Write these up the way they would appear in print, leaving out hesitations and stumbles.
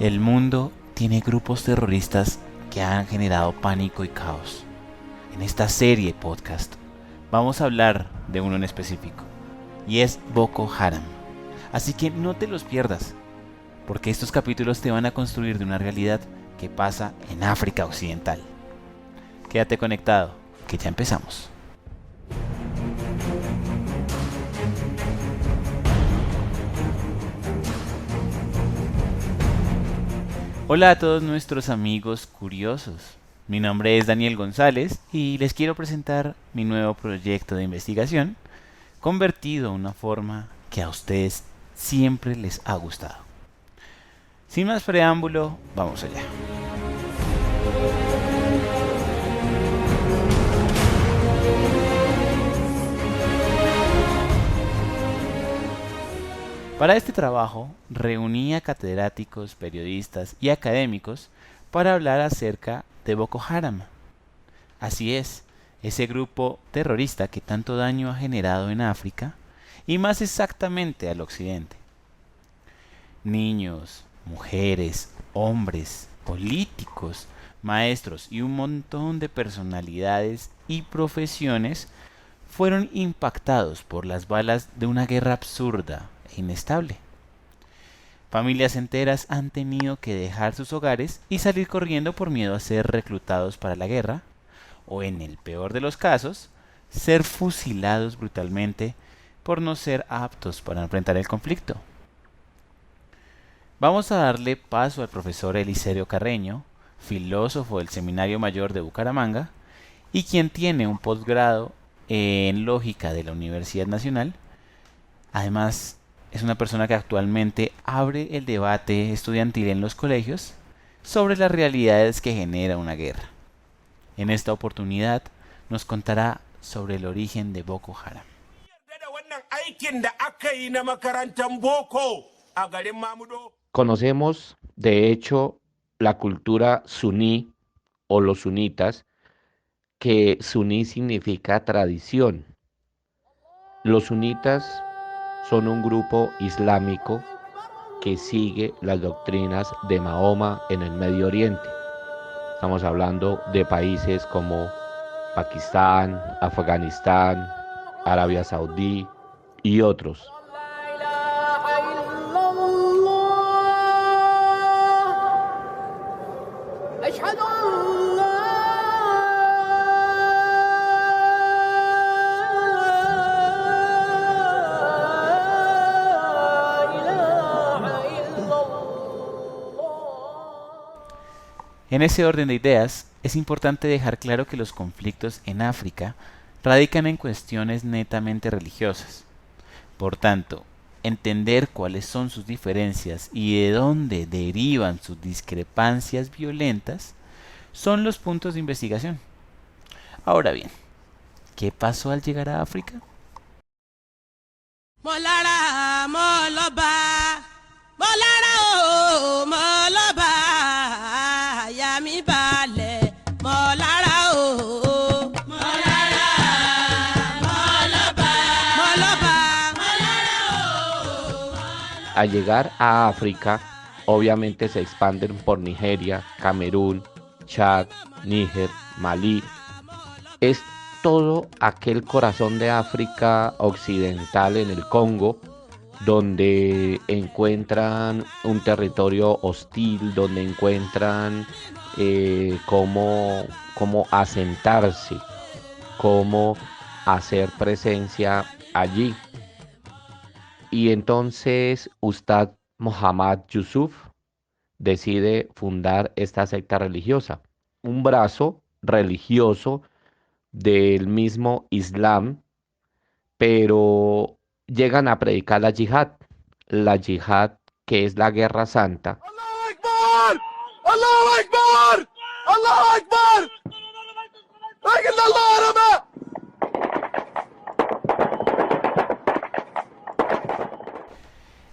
El mundo tiene grupos terroristas que han generado pánico y caos. En esta serie podcast vamos a hablar de uno en específico, y es Boko Haram. Así que no te los pierdas, porque estos capítulos te van a construir de una realidad que pasa en África Occidental. Quédate conectado, que ya empezamos. Hola a todos nuestros amigos curiosos. Mi nombre es Daniel González y les quiero presentar mi nuevo proyecto de investigación, convertido en una forma que a ustedes siempre les ha gustado. Sin más preámbulo, vamos allá. Para este trabajo, reuní a catedráticos, periodistas y académicos para hablar acerca de Boko Haram. Así es, ese grupo terrorista que tanto daño ha generado en África y más exactamente al occidente. Niños, mujeres, hombres, políticos, maestros y un montón de personalidades y profesiones fueron impactados por las balas de una guerra absurda e inestable. Familias enteras han tenido que dejar sus hogares y salir corriendo por miedo a ser reclutados para la guerra, o en el peor de los casos, ser fusilados brutalmente por no ser aptos para enfrentar el conflicto. Vamos a darle paso al profesor Eliserio Carreño, filósofo del Seminario Mayor de Bucaramanga, y quien tiene un posgrado en lógica de la Universidad Nacional. Además, es una persona que actualmente abre el debate estudiantil en los colegios sobre las realidades que genera una guerra. En esta oportunidad nos contará sobre el origen de Boko Haram. Conocemos, de hecho, la cultura suní o los sunitas, que suní significa tradición. Los sunitas son un grupo islámico que sigue las doctrinas de Mahoma en el Medio Oriente. Estamos hablando de países como Pakistán, Afganistán, Arabia Saudí y otros. En ese orden de ideas, es importante dejar claro que los conflictos en África radican en cuestiones netamente religiosas. Por tanto, entender cuáles son sus diferencias y de dónde derivan sus discrepancias violentas son los puntos de investigación. Ahora bien, ¿qué pasó al llegar a África? Al llegar a África, obviamente se expanden por Nigeria, Camerún, Chad, Níger, Malí. Es todo aquel corazón de África occidental en el Congo, donde encuentran un territorio hostil, donde encuentran cómo asentarse, cómo hacer presencia allí. Y entonces Ustad Muhammad Yusuf decide fundar esta secta religiosa, un brazo religioso del mismo Islam, pero llegan a predicar la yihad que es la guerra santa. ¡Allahu Akbar! ¡Allahu Akbar! ¡Allahu Akbar!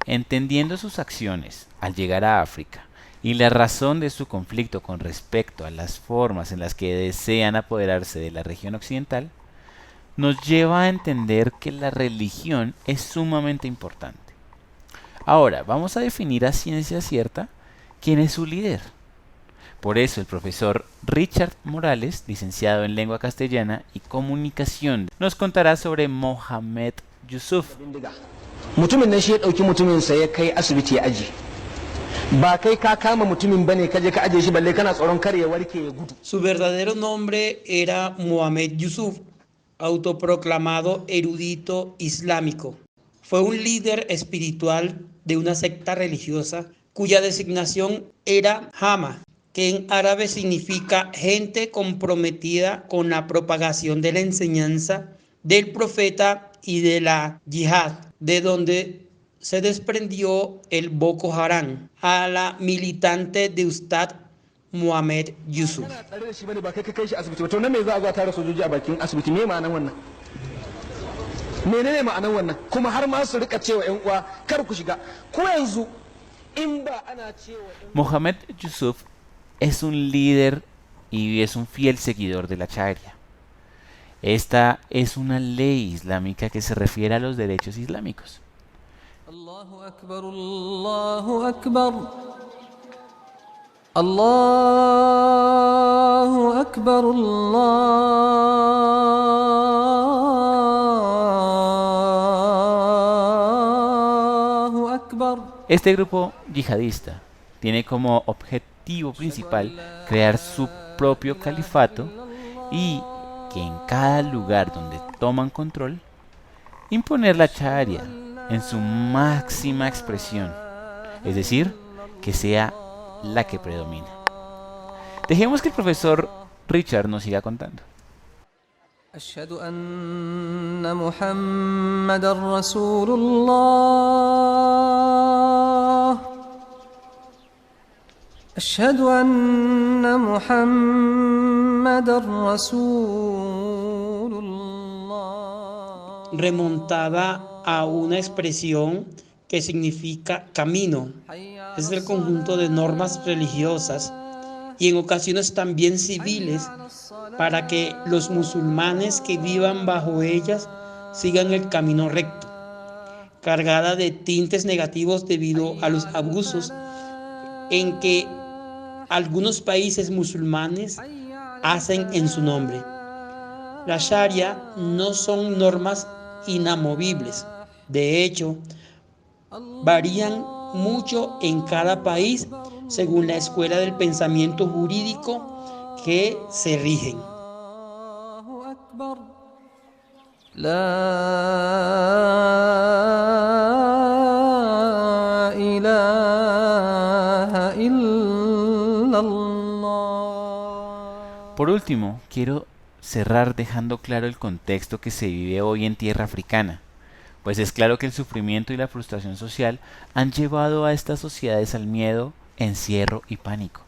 Entendiendo sus acciones al llegar a África y la razón de su conflicto con respecto a las formas en las que desean apoderarse de la región occidental, nos lleva a entender que la religión es sumamente importante. Ahora, vamos a definir a ciencia cierta ¿Quién es su líder? Por eso el profesor Richard Morales, licenciado en Lengua Castellana y Comunicación, nos contará sobre Mohamed Yusuf. Mutumin nan shi ya dauki mutumin sa ya kai asibiti ya aji. Ba kai ka kama mutumin bane ka je ka aje shi balle kana tsoron kar ya warke ya gudu. Su verdadero nombre era Mohamed Yusuf, autoproclamado erudito islámico. Fue un líder espiritual de una secta religiosa cuya designación era Hama, que en árabe significa gente comprometida con la propagación de la enseñanza del profeta y de la yihad, de donde se desprendió el Boko Haram, a la militante de Ustad Mohamed Yusuf. Menene ma'anar wannan kuma har ma su rika cewa ƴan uwa kar ku shiga ko yanzu in ba ana cewa Mohamed Yusuf es un líder y es un fiel seguidor de la Sharia. Esta es una ley islámica que se refiere a los derechos islámicos. Allahu Akbar, Allahu Akbar, Allahu Akbar, Allahu Akbar. Este grupo yihadista tiene como objetivo principal crear su propio califato y que en cada lugar donde toman control, imponer la Sharia en su máxima expresión, es decir, que sea la que predomina. Dejemos que el profesor Richard nos siga contando. أشهد أن محمدًا رسول الله أشهد أن محمدًا رسول الله. Remontada a una expresión que significa camino. Es el conjunto de normas religiosas y en ocasiones también civiles para que los musulmanes que vivan bajo ellas sigan el camino recto, cargada de tintes negativos debido a los abusos en que algunos países musulmanes hacen en su nombre. La Sharia no son normas inamovibles, de hecho, varían mucho en cada país según la escuela del pensamiento jurídico que se rigen. La ilaha illallah. Por último, quiero cerrar dejando claro el contexto que se vive hoy en tierra africana, pues es claro que el sufrimiento y la frustración social han llevado a estas sociedades al miedo, encierro y pánico.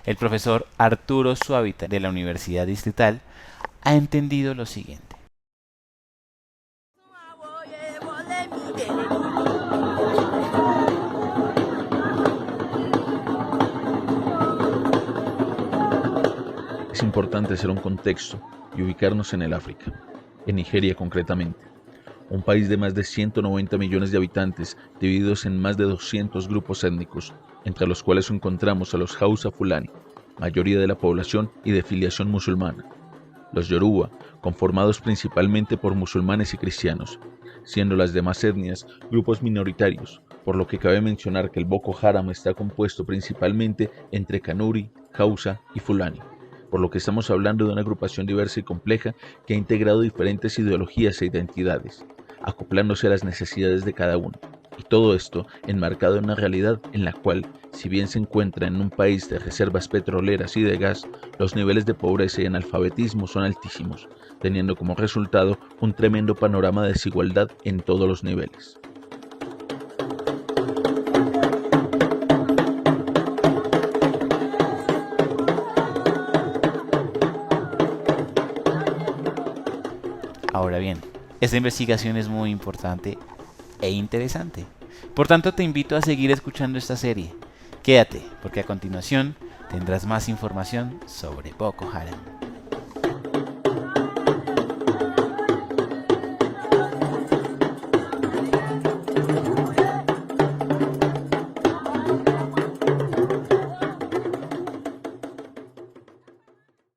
El profesor Arturo Suavita de la Universidad Distrital ha entendido lo siguiente. Es importante hacer un contexto y ubicarnos en el África, en Nigeria concretamente, un país de más de 190 millones de habitantes divididos en más de 200 grupos étnicos, entre los cuales encontramos a los Hausa Fulani, mayoría de la población y de filiación musulmana, los Yoruba, conformados principalmente por musulmanes y cristianos, siendo las demás etnias grupos minoritarios, por lo que cabe mencionar que el Boko Haram está compuesto principalmente entre Kanuri, Hausa y Fulani, por lo que estamos hablando de una agrupación diversa y compleja que ha integrado diferentes ideologías e identidades, acoplándose a las necesidades de cada uno. Y todo esto enmarcado en una realidad en la cual, si bien se encuentra en un país de reservas petroleras y de gas, los niveles de pobreza y analfabetismo son altísimos, teniendo como resultado un tremendo panorama de desigualdad en todos los niveles. Ahora bien, esta investigación es muy importante e interesante. Por tanto, te invito a seguir escuchando esta serie. Quédate, porque a continuación tendrás más información sobre Boko Haram.